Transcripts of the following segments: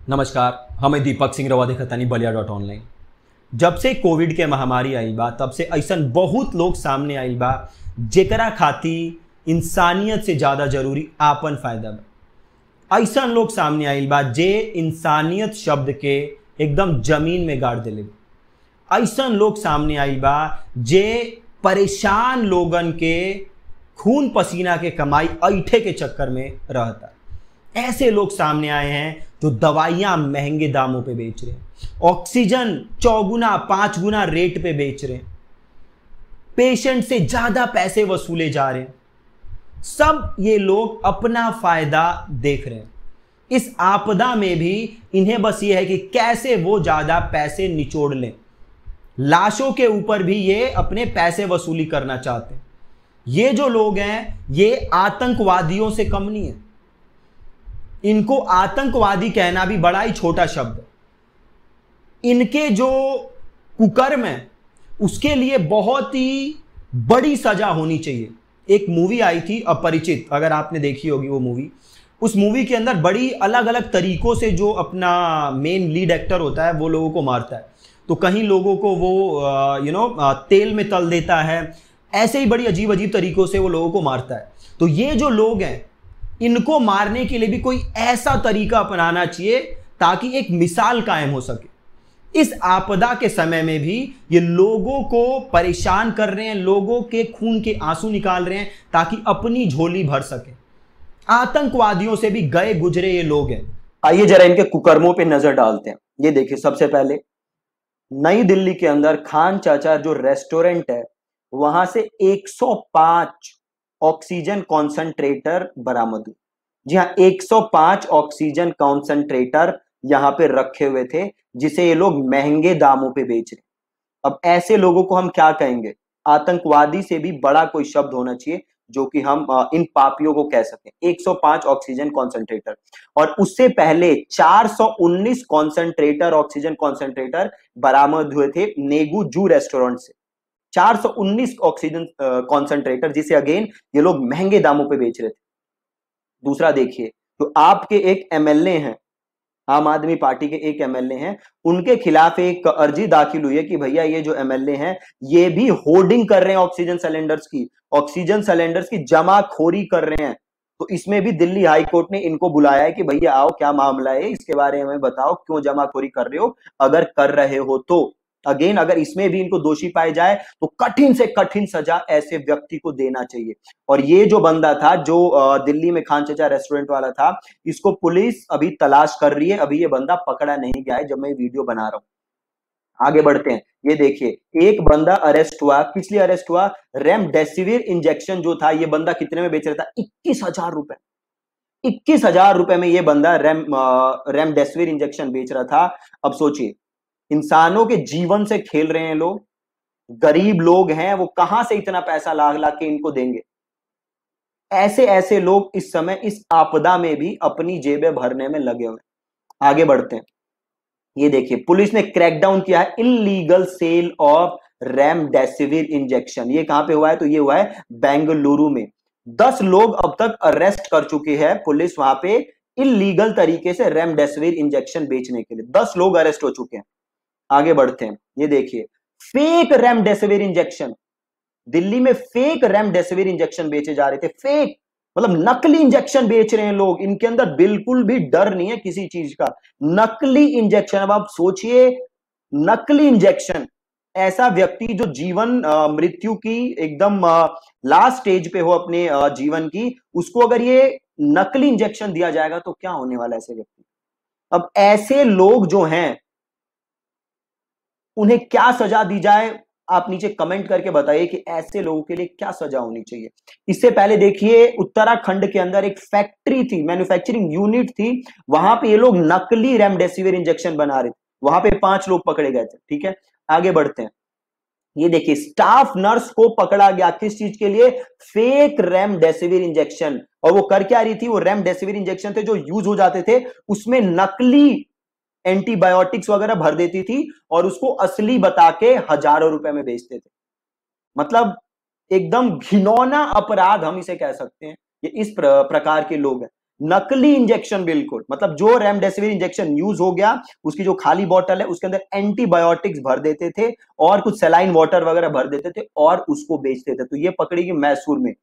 नमस्कार, हमें दीपक सिंह रवा देखतानी बलिया.ऑनलाइन। जब से कोविड के महामारी आई बा तब से ऐसन बहुत लोग सामने आइल बा जेकरा खातिर इंसानियत से ज्यादा जरूरी आपन फायदा बा। ऐसन लोग सामने आइल बा जे इंसानियत शब्द के एकदम जमीन में गाड़ देले बा। ऐसन लोग सामने आइल बा जे परेशान लोगन के खून पसीना के कमाई ऐठे के चक्कर में रहता। ऐसे लोग सामने आए हैं जो दवाइयां महंगे दामों पे बेच रहे हैं, ऑक्सीजन 4 गुना 5 गुना रेट पे बेच रहे हैं, पेशेंट से ज्यादा पैसे वसूले जा रहे हैं। सब ये लोग अपना फायदा देख रहे हैं। इस आपदा में भी इन्हें बस ये है कि कैसे वो ज्यादा पैसे निचोड़ लें। लाशों के ऊपर भी ये अपने पैसे वसूली करना चाहते हैं। ये जो लोग हैं ये आतंकवादियों से कम नहीं है। इनको आतंकवादी कहना भी बड़ा ही छोटा शब्द है। इनके जो कुकर्म है उसके लिए बहुत ही बड़ी सजा होनी चाहिए। एक मूवी आई थी अपरिचित, अगर आपने देखी होगी वो मूवी। उस मूवी के अंदर बड़ी अलग अलग तरीकों से जो अपना मेन लीड एक्टर होता है वो लोगों को मारता है। तो कहीं लोगों को वो तेल में तल देता है, ऐसे ही बड़ी अजीब अजीब तरीकों से वो लोगों को मारता है। तो ये जो लोग हैं इनको मारने के लिए भी कोई ऐसा तरीका अपनाना चाहिए ताकि एक मिसाल कायम हो सके। इस आपदा के समय में भी ये लोगों को परेशान कर रहे हैं, लोगों के खून के आंसू निकाल रहे हैं ताकि अपनी झोली भर सके। आतंकवादियों से भी गए गुजरे ये लोग हैं। आइए जरा इनके कुकर्मों पे नजर डालते हैं। ये देखिए, सबसे पहले नई दिल्ली के अंदर खान चाचा जो रेस्टोरेंट है वहां से 105 ऑक्सीजन कॉन्सेंट्रेटर बरामद हुए। जी हाँ, 105 ऑक्सीजन कॉन्सेंट्रेटर यहां पे रखे हुए थे जिसे ये लोग महंगे दामों पे बेच रहे। अब ऐसे लोगों को हम क्या कहेंगे? आतंकवादी से भी बड़ा कोई शब्द होना चाहिए जो कि हम इन पापियों को कह सकें। 105 ऑक्सीजन कॉन्सेंट्रेटर, और उससे पहले 419 कॉन्सेंट्रेटर ऑक्सीजन कॉन्सेंट्रेटर बरामद हुए थे नेगू जू रेस्टोरेंट से। 419 ऑक्सीजन कॉन्सेंट्रेटर जिसे अगेन ये लोग महंगे दामों पे बेच रहे थे। दूसरा देखिए, तो आपके एक एमएलए हैं, आम आदमी पार्टी के एक एमएलए हैं, उनके खिलाफ एक अर्जी दाखिल हुई है कि भैया ये जो एमएलए हैं ये भी होर्डिंग कर रहे हैं ऑक्सीजन सिलेंडर्स की जमाखोरी कर रहे हैं। तो इसमें भी दिल्ली हाई कोर्ट ने इनको बुलाया है कि भैया आओ, क्या मामला है, इसके बारे में बताओ, क्यों जमाखोरी कर रहे हो, अगर कर रहे हो तो। अगेन अगर इसमें भी इनको दोषी पाए जाए तो कठिन से कठिन सजा ऐसे व्यक्ति को देना चाहिए। और ये जो बंदा था जो दिल्ली में खान चाचा रेस्टोरेंट वाला था, इसको पुलिस अभी तलाश कर रही है। अभी ये बंदा पकड़ा नहीं गया है जब मैं वीडियो बना रहा हूं। आगे बढ़ते हैं। ये देखिए, एक बंदा अरेस्ट हुआ। किस लिए अरेस्ट हुआ? रेमडेसिविर इंजेक्शन जो था ये बंदा कितने में बेच रहा था? 21,000 रुपए। 21,000 रुपए में ये बंदा रेमडेसिविर इंजेक्शन बेच रहा था। अब सोचिए, इंसानों के जीवन से खेल रहे हैं लोग। गरीब लोग हैं, वो कहां से इतना पैसा लाग लाग के इनको देंगे? ऐसे ऐसे लोग इस समय इस आपदा में भी अपनी जेबें भरने में लगे हुए। आगे बढ़ते हैं। ये देखिए, पुलिस ने क्रैकडाउन किया है illegal sale of remdesivir injection. ये कहां पे हुआ है? तो ये हुआ है बेंगलुरु में। 10 लोग अब तक अरेस्ट कर चुकी है पुलिस वहां पे इलीगल तरीके से रेमडेसिविर इंजेक्शन बेचने के लिए। 10 लोग अरेस्ट हो चुके हैं। आगे बढ़ते हैं। ये देखिए, फेक रेमडेसिविर इंजेक्शन, दिल्ली में फेक रेमडेसिविर इंजेक्शन बेचे जा रहे थे। फेक मतलब नकली इंजेक्शन बेच रहे हैं लोग। इनके अंदर बिल्कुल भी डर नहीं है किसी चीज का। नकली इंजेक्शन। अब आप सोचिए, नकली इंजेक्शन। ऐसा व्यक्ति जो जीवन मृत्यु की एकदम लास्ट स्टेज पे हो अपने जीवन की, उसको अगर ये नकली इंजेक्शन दिया जाएगा तो क्या होने वाला है ऐसे व्यक्ति? अब ऐसे लोग जो हैं उन्हें क्या सजा दी जाए? आप नीचे कमेंट करके बताइए कि ऐसे लोगों के लिए क्या सजा होनी चाहिए। इससे पहले देखिए, उत्तराखंड के अंदर एक फैक्ट्री थी, मैन्युफैक्चरिंग यूनिट थी, वहां पे ये लोग नकली रेमडेसिविर इंजेक्शन बना रहे थे। वहां पे 5 लोग पकड़े गए थे। ठीक है, आगे बढ़ते हैं। ये देखिए, स्टाफ नर्स को पकड़ा गया। किस चीज के लिए? Fake remdesivir injection. और वो कर क्या रही थी? वो रेमडेसिविर इंजेक्शन थे जो यूज हो जाते थे, उसमें नकली एंटीबायोटिक्स वगैरह भर देती थी और उसको असली बता के हजारों रुपए में बेचते थे। मतलब एकदम घिनौना अपराध हम इसे कह सकते हैं। ये इस प्रकार के लोग हैं। नकली इंजेक्शन, बिल्कुल, मतलब जो रेमडेसिविर इंजेक्शन यूज हो गया, उसकी जो खाली बोतल है उसके अंदर एंटीबायोटिक्स भर देते थे और कुछ सलाइन वाटर वगैरह भर देते थे और उसको बेचते थे। तो ये पकड़ी गई मैसूर में।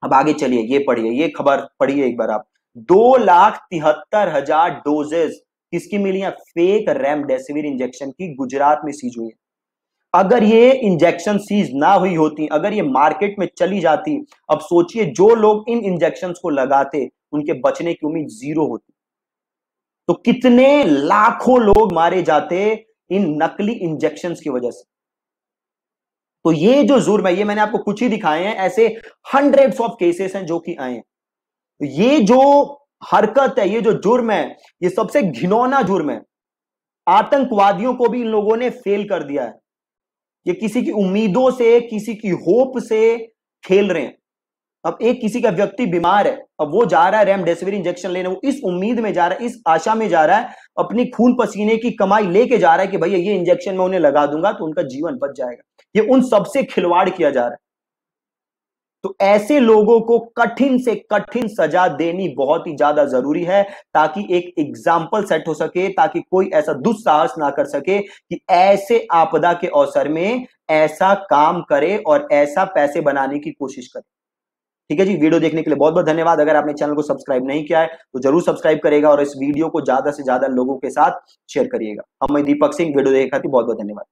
अब आगे चलिए, ये पढ़िए, ये खबर पढ़िए एक बार आप। 2,73,000 डोजेस किसकी मिली है? फेक रेमडेसिविर इंजेक्शन की गुजरात में सीज हुई है। अगर ये इंजेक्शन सीज ना हुई होती, अगर ये मार्केट में चली जाती, अब सोचिए जो लोग इन इंजेक्शंस को लगाते उनके बचने की उम्मीद जीरो होती। तो कितने लाखों लोग मारे जाते इन नकली इंजेक्शंस की वजह से। तो ये जो जुर्म है, ये मैंने आपको कुछ ही दिखाए हैं, ऐसे हंड्रेड्स ऑफ केसेस हैं जो कि आए हैं। तो ये जो हरकत है, ये जो जुर्म है, ये सबसे घिनौना जुर्म है। आतंकवादियों को भी इन लोगों ने फेल कर दिया है। ये किसी की उम्मीदों से, किसी की होप से खेल रहे हैं। अब एक किसी का व्यक्ति बीमार है, अब वो जा रहा है रेमडेसिविर इंजेक्शन लेने, वो इस उम्मीद में जा रहा है, इस आशा में जा रहा है, अपनी खून पसीने की कमाई लेके जा रहा है कि भैया ये इंजेक्शन मैं उन्हें लगा दूंगा तो उनका जीवन बच जाएगा। ये उन सबसे खिलवाड़ किया जा रहा है। तो ऐसे लोगों को कठिन से कठिन सजा देनी बहुत ही ज्यादा जरूरी है, ताकि एक एग्जाम्पल सेट हो सके, ताकि कोई ऐसा दुस्साहस ना कर सके कि ऐसे आपदा के अवसर में ऐसा काम करे और ऐसा पैसे बनाने की कोशिश करे। ठीक है जी, वीडियो देखने के लिए बहुत बहुत धन्यवाद। अगर आपने चैनल को सब्सक्राइब नहीं किया है तो जरूर सब्सक्राइब करेगा और इस वीडियो को ज्यादा से ज्यादा लोगों के साथ शेयर करिएगा। हम मैं दीपक सिंह, वीडियो देखने खातिर बहुत बहुत धन्यवाद।